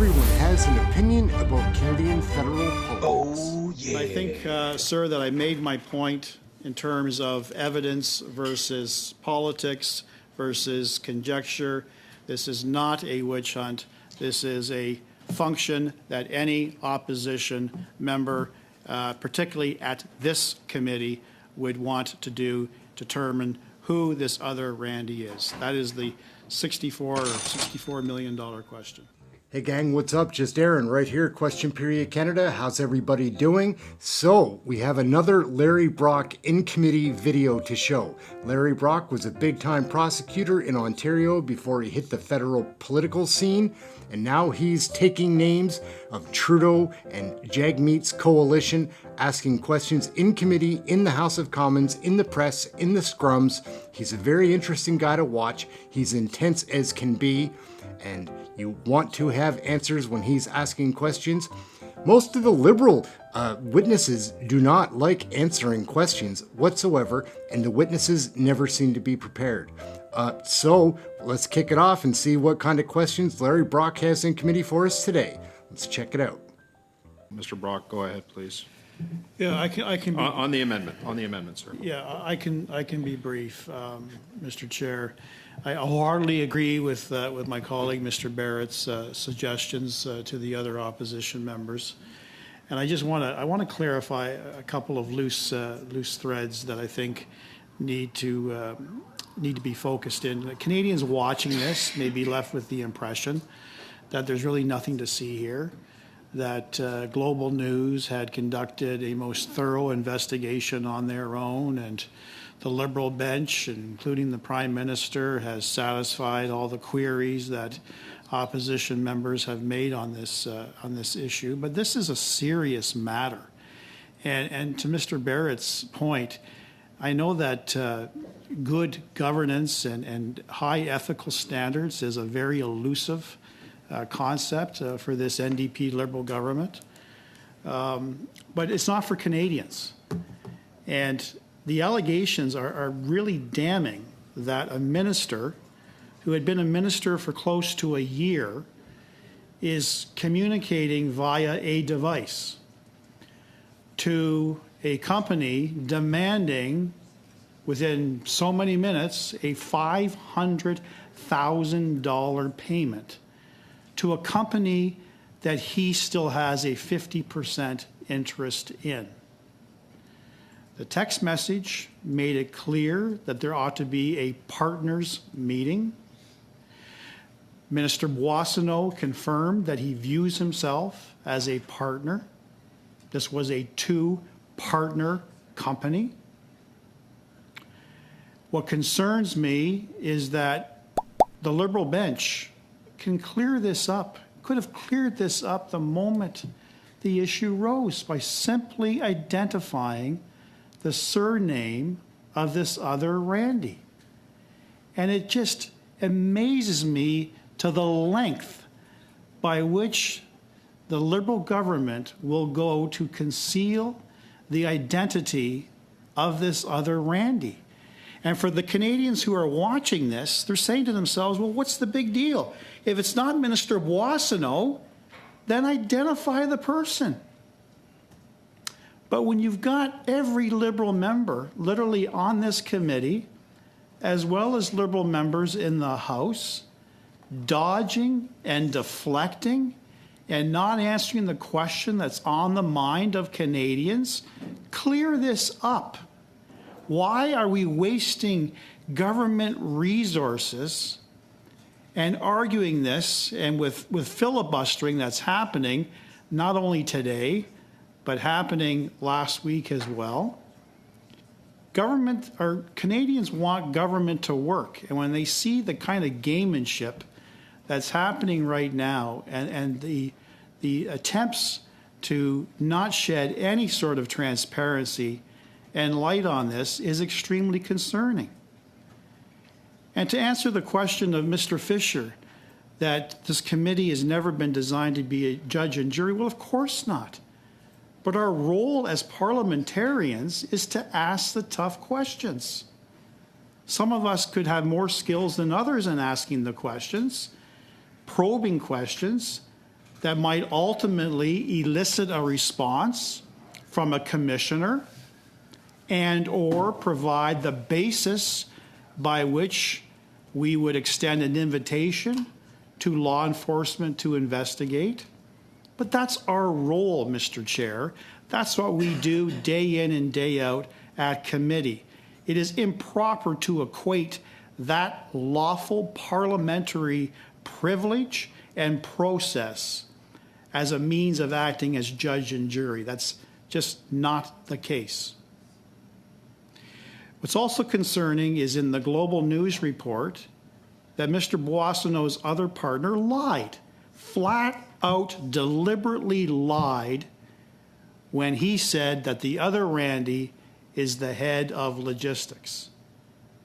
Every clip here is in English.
everyone has an opinion about Canadian federal politics. Oh, yeah. I think, sir, that I made my point in terms of evidence versus politics versus conjecture. This is not a witch hunt. This is a function that any opposition member, particularly at this committee, would want to do, determine who this other Randy is. That is the $64 million question. Hey gang, what's up? Just Aaron right here, Question Period Canada. How's everybody doing? So, we have another Larry Brock in-committee video to show. Larry Brock was a big-time prosecutor in Ontario before he hit the federal political scene, and now he's taking names of Trudeau and Jagmeet's coalition, asking questions in committee, in the House of Commons, in the press, in the scrums. He's a very interesting guy to watch. He's intense as can be, and you want to have answers when he's asking questions. Most of the Liberal witnesses do not like answering questions whatsoever, and the witnesses never seem to be prepared. So let's kick it off and see what kind of questions Larry Brock has in committee for us today. Let's check it out. Mr. Brock, go ahead, please. Yeah, I can be, On the amendment, sir. yeah, I can be brief, Mr. Chair. I wholeheartedly agree with my colleague, Mr. Barrett's suggestions to the other opposition members, and I just want to clarify a couple of loose threads that I think need to be focused in. Canadians watching this may be left with the impression that there's really nothing to see here, that Global News had conducted a most thorough investigation on their own, and the Liberal bench, including the Prime Minister, has satisfied all the queries that opposition members have made on this issue. But this is a serious matter. And to Mr. Barrett's point, I know that good governance and high ethical standards is a very elusive concept for this NDP Liberal government. But it's not for Canadians. And the allegations are really damning that a minister who had been a minister for close to a year is communicating via a device to a company demanding within so many minutes a $500,000 payment to a company that he still has a 50% interest in. The text message made it clear that there ought to be a partners meeting. Minister Boissonnault confirmed that he views himself as a partner. This was a two-partner company. What concerns me is that the Liberal bench can clear this up, could have cleared this up the moment the issue rose by simply identifying the surname of this other Randy. And it just amazes me to the length by which the Liberal government will go to conceal the identity of this other Randy. And for the Canadians who are watching this, they're saying to themselves, well, what's the big deal? If it's not Minister Boissonnault, then identify the person. But when you've got every Liberal member literally on this committee, as well as Liberal members in the House, dodging and deflecting and not answering the question that's on the mind of Canadians, clear this up. Why are we wasting government resources and arguing this, and with filibustering that's happening not only today, but happening last week as well? Canadians want government to work, and when they see the kind of gamemanship that's happening right now, and the attempts to not shed any sort of transparency and light on this is extremely concerning. And to answer the question of Mr. Fisher, that this committee has never been designed to be a judge and jury, well, of course not. But our role as parliamentarians is to ask the tough questions. Some of us could have more skills than others in asking the questions, probing questions, that might ultimately elicit a response from a commissioner and or provide the basis by which we would extend an invitation to law enforcement to investigate. But that's our role, Mr. Chair. That's what we do day in and day out at committee. It is improper to equate that lawful parliamentary privilege and process as a means of acting as judge and jury. That's just not the case. What's also concerning is in the Global News report that Mr. Boissonnault's other partner lied, flat out deliberately lied when he said that the other Randy is the head of logistics.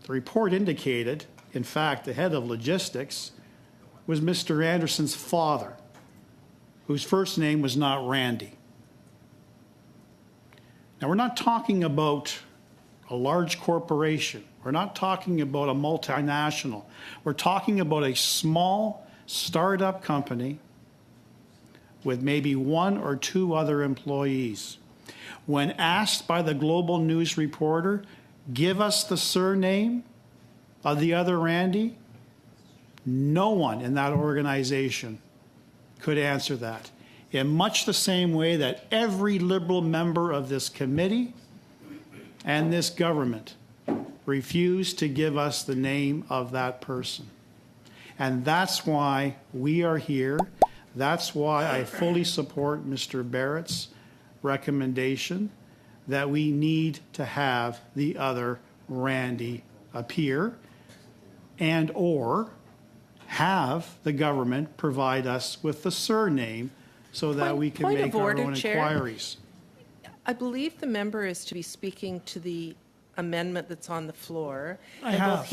The report indicated, in fact, the head of logistics was Mr. Anderson's father, whose first name was not Randy. Now, we're not talking about a large corporation. We're not talking about a multinational. We're talking about a small startup company with maybe one or two other employees. When asked by the Global News reporter, give us the surname of the other Randy, no one in that organization could answer that. In much the same way that every Liberal member of this committee and this government refused to give us the name of that person. And that's why we are here. That's why I fully support Mr. Barrett's recommendation that we need to have the other Randy appear and or have the government provide us with the surname so that we can make our own inquiries. I believe the member is to be speaking to the amendment that's on the floor. I'm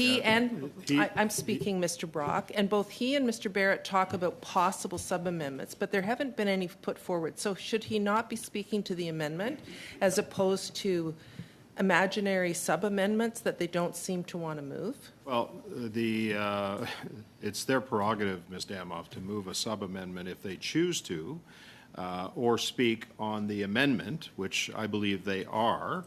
speaking, Mr. Brock, and both he and Mr. Barrett talk about possible sub-amendments, but there haven't been any put forward. So should he not be speaking to the amendment as opposed to imaginary sub-amendments that they don't seem to want to move? Well, it's their prerogative, Ms. Damoff, to move a sub-amendment if they choose to, or speak on the amendment, which I believe they are.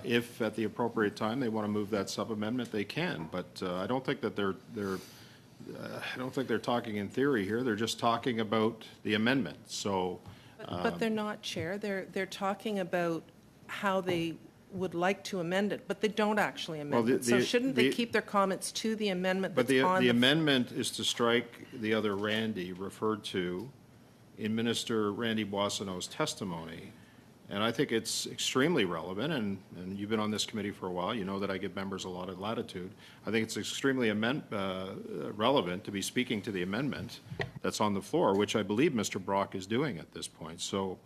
If at the appropriate time they want to move that sub-amendment, they can. But I don't think that I don't think they're talking in theory here. They're just talking about the amendment. So, but they're not, Chair. They're talking about how they would like to amend it, but they don't actually amend it. So shouldn't they keep their comments to the amendment that's on the amendment is to strike the other Randy referred to in Minister Randy Boissonnault's testimony. And I think it's extremely relevant, and you've been on this committee for a while. You know that I give members a lot of latitude. I think it's extremely relevant to be speaking to the amendment that's on the floor, which I believe Mr. Brock is doing at this point. So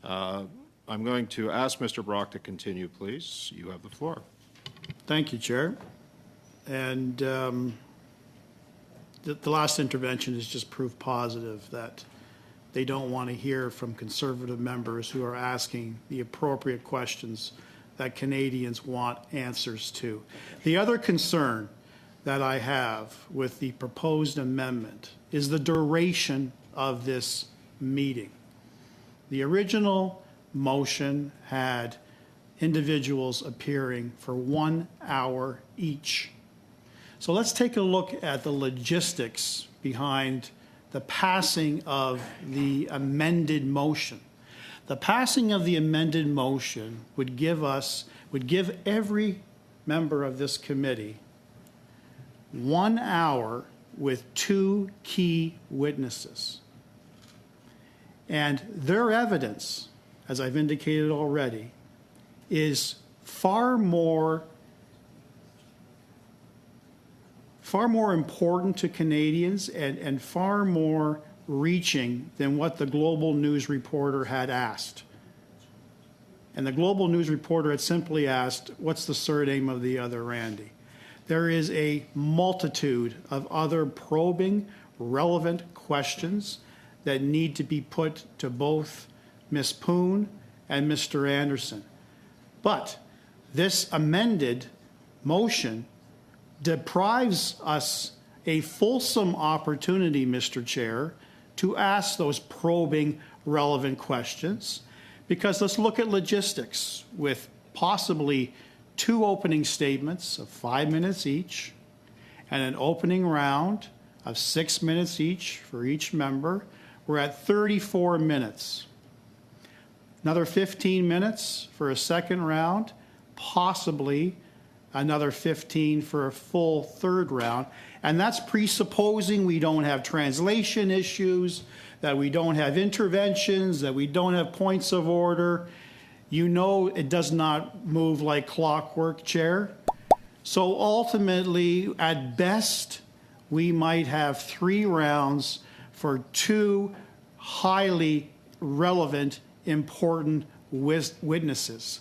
I'm going to ask Mr. Brock to continue, please. You have the floor. Thank you, Chair. And the last intervention is just proof positive that they don't want to hear from Conservative members who are asking the appropriate questions that Canadians want answers to. The other concern that I have with the proposed amendment is the duration of this meeting. The original motion had individuals appearing for 1 hour each. So let's take a look at the logistics behind the passing of the amended motion. The passing of the amended motion would give every member of this committee 1 hour with 2 key witnesses. And their evidence, as I've indicated already, is far more important to Canadians and far more reaching than what the Global News reporter had asked. And the Global News reporter had simply asked, what's the surname of the other Randy? There is a multitude of other probing, relevant questions that need to be put to both Ms. Poon and Mr. Anderson. But this amended motion deprives us a fulsome opportunity, Mr. Chair, to ask those probing, relevant questions. Because let's look at logistics with possibly 2 opening statements of 5 minutes each and an opening round of 6 minutes each for each member. We're at 34 minutes. Another 15 minutes for a second round, possibly another 15 for a full third round. And that's presupposing we don't have translation issues, that we don't have interventions, that we don't have points of order. You know it does not move like clockwork, Chair. So ultimately, at best, we might have 3 rounds for 2 highly relevant, important witnesses.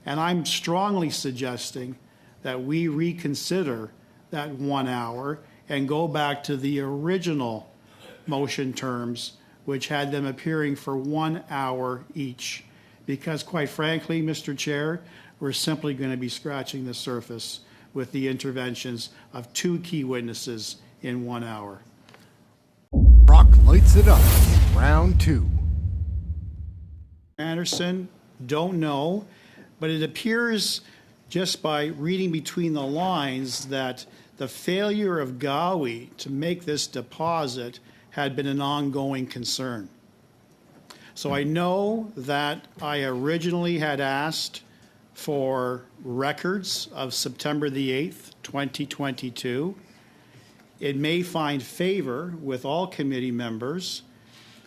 And I'm strongly suggesting that we reconsider that 1 hour and go back to the original motion terms, which had them appearing for 1 hour each. Because quite frankly, Mr. Chair, we're simply going to be scratching the surface with the interventions of 2 key witnesses in 1 hour. Brock lights it up. Round 2. Anderson, don't know, but it appears just by reading between the lines that the failure of Gawi to make this deposit had been an ongoing concern. So I know that I originally had asked for records of September the 8th, 2022. It may find favor with all committee members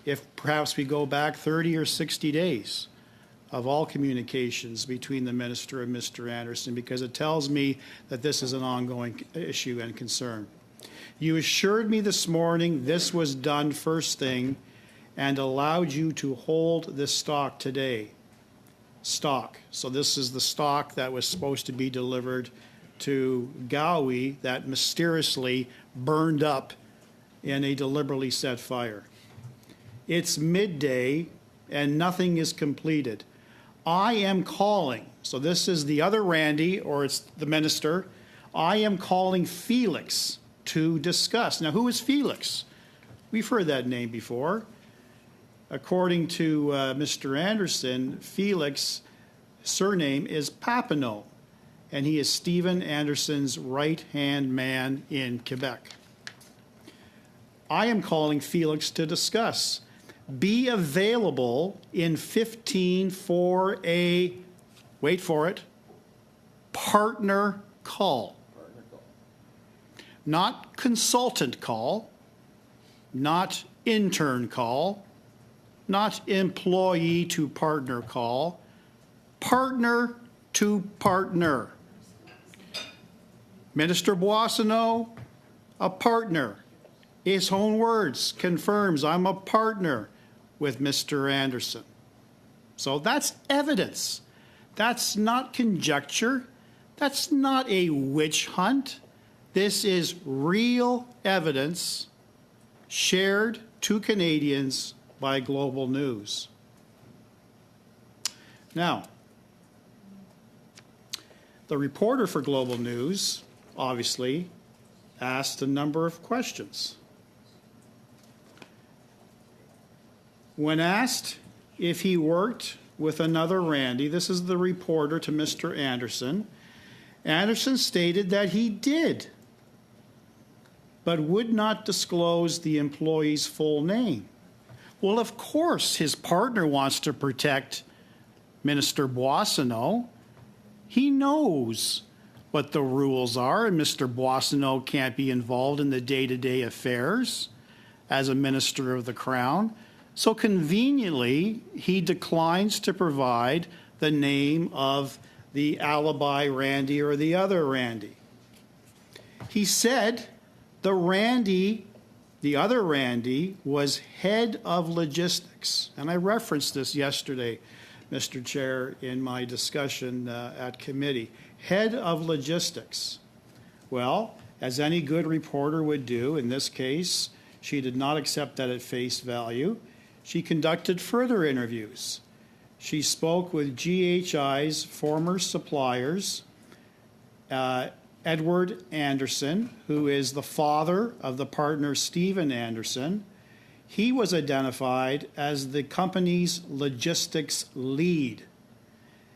if perhaps we go back 30 or 60 days of all communications between the minister and Mr. Anderson, because it tells me that this is an ongoing issue and concern. You assured me this morning this was done first thing and allowed you to hold this stock today. Stock. So this is the stock that was supposed to be delivered to Gawi that mysteriously burned up in a deliberately set fire. It's midday and nothing is completed. I am calling, so this is the other Randy, or it's the minister. I am calling Felix to discuss. Now, who is Felix? We've heard that name before. According to Mr. Anderson, Felix' surname is Papineau, and he is Stephen Anderson's right-hand man in Quebec. I am calling Felix to discuss. Be available in 15 for a, wait for it, partner call. Not consultant call, not intern call, not employee to partner call, partner to partner. Minister Boissonnault, a partner. His own words confirms I'm a partner with Mr. Anderson. So that's evidence. That's not conjecture. That's not a witch hunt. This is real evidence shared to Canadians by Global News. Now, the reporter for Global News obviously asked a number of questions. When asked if he worked with another Randy, this is the reporter to Mr. Anderson, Anderson stated that he did, but would not disclose the employee's full name. Well, of course, his partner wants to protect Minister Boissonnault. He knows what the rules are, and Mr. Boissonnault can't be involved in the day-to-day affairs as a minister of the Crown. So conveniently, he declines to provide the name of the alibi Randy or the other Randy. He said the other Randy was head of logistics. And I referenced this yesterday, Mr. Chair, in my discussion at committee. Head of logistics. Well, as any good reporter would do, in this case, she did not accept that at face value. She conducted further interviews. She spoke with GHI's former suppliers, Edward Anderson, who is the father of the partner Stephen Anderson. he was identified as the company's logistics lead.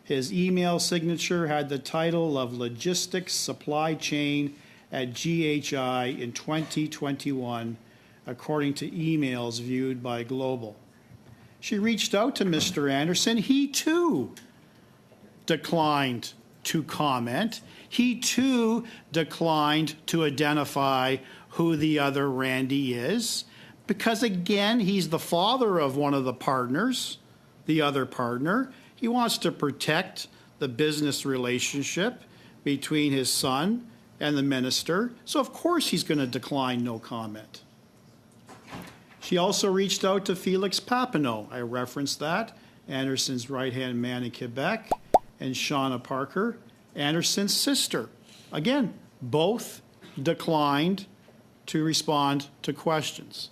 His email signature had the title of Logistics Supply Chain at GHI in 2021, according to emails viewed by Global. She reached out to Mr. Anderson. He too declined to comment. He too declined to identify who the other Randy is, because again, he's the father of one of the partners, the other partner. He wants to protect the business relationship between his son and the minister, so of course he's going to decline no comment. She also reached out to Felix Papineau. I referenced that, Anderson's right-hand man in Quebec, and Shauna Parker, Anderson's sister. Again, both declined to respond to questions.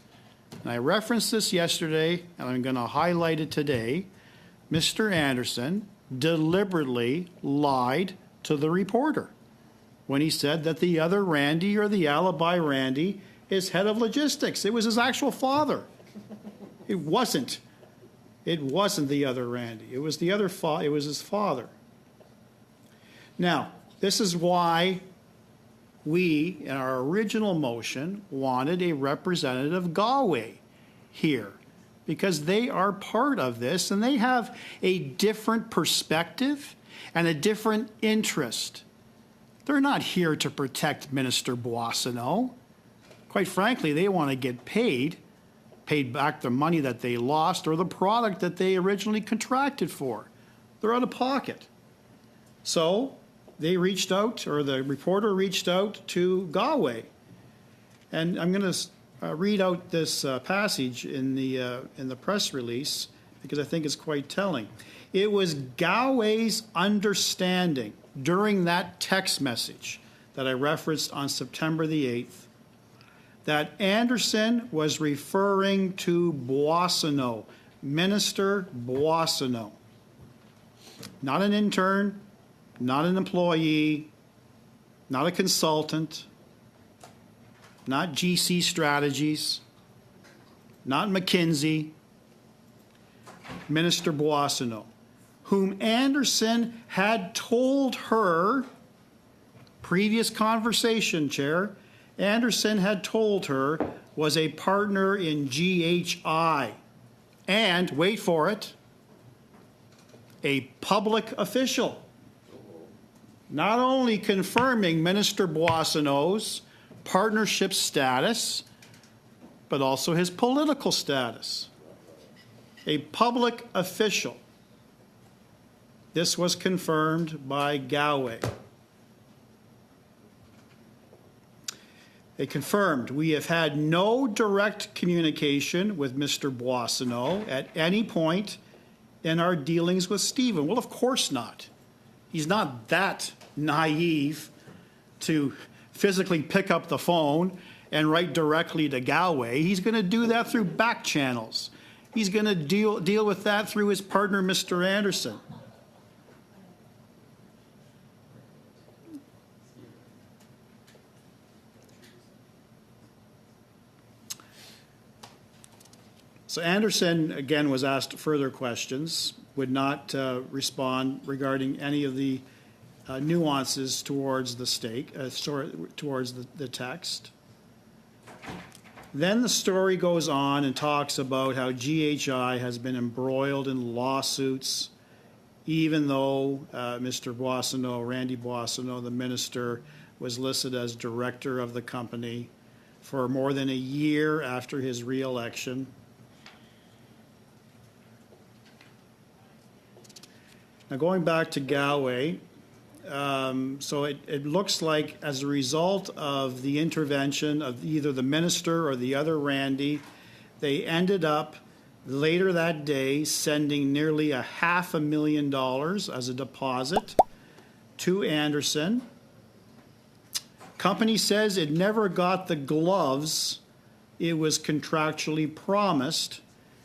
And I referenced this yesterday, and I'm going to highlight it today. Mr. Anderson deliberately lied to the reporter when he said that the other Randy, or the alibi Randy, is head of logistics. It was his actual father. It wasn't. It wasn't the other Randy. It was the other it was his father. Now, this is why we, in our original motion, wanted a representative of Galway here, because they are part of this and they have a different perspective and a different interest. They're not here to protect Minister Boissonnault. Quite frankly, they want to get paid back the money that they lost or the product that they originally contracted for. They're out of pocket. So they reached out, or the reporter reached out to Galway. And I'm going to read out this passage in the press release, because I think it's quite telling. It was Galway's understanding during that text message that I referenced on September the 8th that Anderson was referring to Boissonnault, Minister Boissonnault. Not an intern, not an employee, not a consultant, not GC Strategies, not McKinsey, Minister Boissonnault, whom Anderson had told her, previous conversation, Chair, Anderson had told her was a partner in GHI and, wait for it, a public official. Not only confirming Minister Boissonnault's partnership status, but also his political status. A public official. This was confirmed by Galway. They confirmed, we have had no direct communication with Mr. Boissonnault at any point in our dealings with Stephen. Well, of course not. He's not that naive to physically pick up the phone and write directly to Galway. He's going to do that through back channels. He's going to deal with that through his partner, Mr. Anderson. So Anderson, again, was asked further questions, would not respond regarding any of the nuances towards the towards the text. Then the story goes on and talks about how GHI has been embroiled in lawsuits, even though Mr. Boissonnault, Randy Boissonnault, the minister, was listed as director of the company for more than a year after his re-election. Now, going back to Galway, so it looks like as a result of the intervention of either the minister or the other Randy, they ended up later that day sending nearly $500,000 as a deposit to Anderson. Company says it never got the gloves it was contractually promised,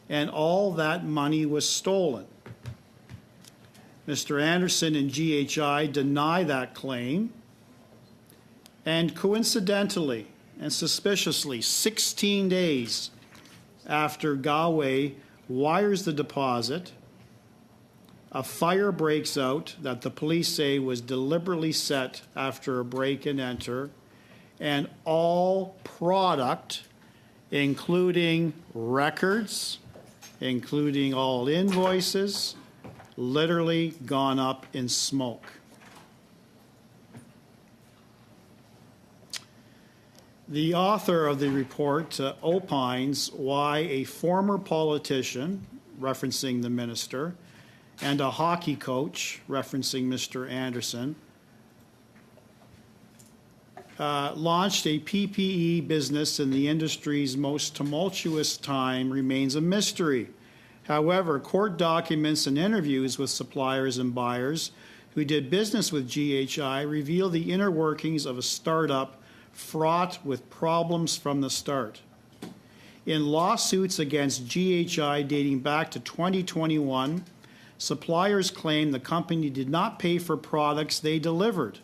and all that money was stolen. Mr. Anderson and GHI deny that claim, and coincidentally and suspiciously, 16 days after Galway wires the deposit, a fire breaks out that the police say was deliberately set after a break and enter, and all product, including records, including all invoices, literally gone up in smoke. The author of the report opines why a former politician, referencing the minister, and a hockey coach, referencing Mr. Anderson, launched a PPE business in the industry's most tumultuous time remains a mystery. However, court documents and interviews with suppliers and buyers who did business with GHI reveal the inner workings of a startup fraught with problems from the start. In lawsuits against GHI dating back to 2021, suppliers claim the company did not pay for products they delivered.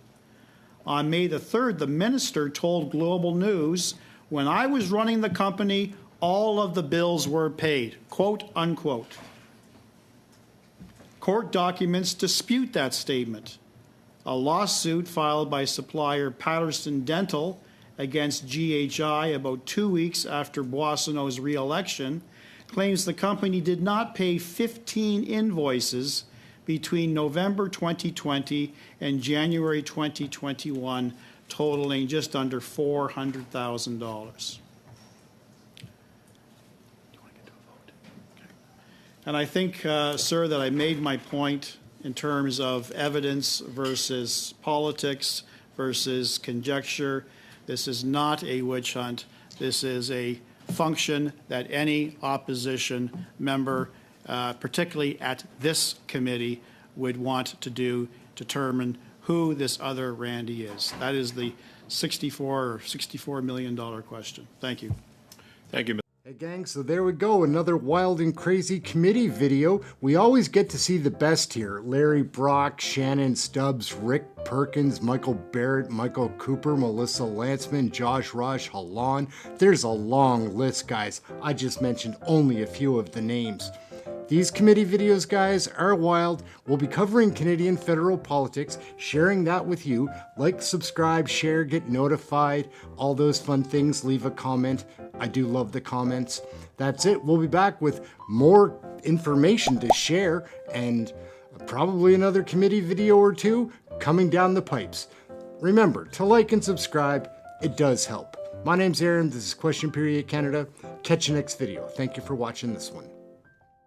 On May the 3rd, the minister told Global News, "When I was running the company, all of the bills were paid," quote unquote. Court documents dispute that statement. A lawsuit filed by supplier Patterson Dental against GHI about 2 weeks after Boissonnault's re-election claims the company did not pay 15 invoices between November 2020 and January 2021, totaling just under $400,000. And I think, sir, that I made my point in terms of evidence versus politics versus conjecture. This is not a witch hunt. This is a function that any opposition member, particularly at this committee, would want to do, determine who this other Randy is. That is the $64 million question. Thank you. Thank you, Mr. Hey gang, so there we go, another wild and crazy committee video. We always get to see the best here. Larry Brock, Shannon Stubbs, Rick Perkins, Michael Barrett, Michael Cooper, Melissa Lantzman, Josh Rush, Halan. There's a long list, guys. I just mentioned only a few of the names. These committee videos, guys, are wild. We'll be covering Canadian federal politics, sharing that with you. Like, subscribe, share, get notified, all those fun things. Leave a comment. I do love the comments. That's it. We'll be back with more information to share and probably another committee video or two coming down the pipes. Remember to like and subscribe. It does help. My name's Aaron. This is Question Period Canada. Catch you next video. Thank you for watching this one.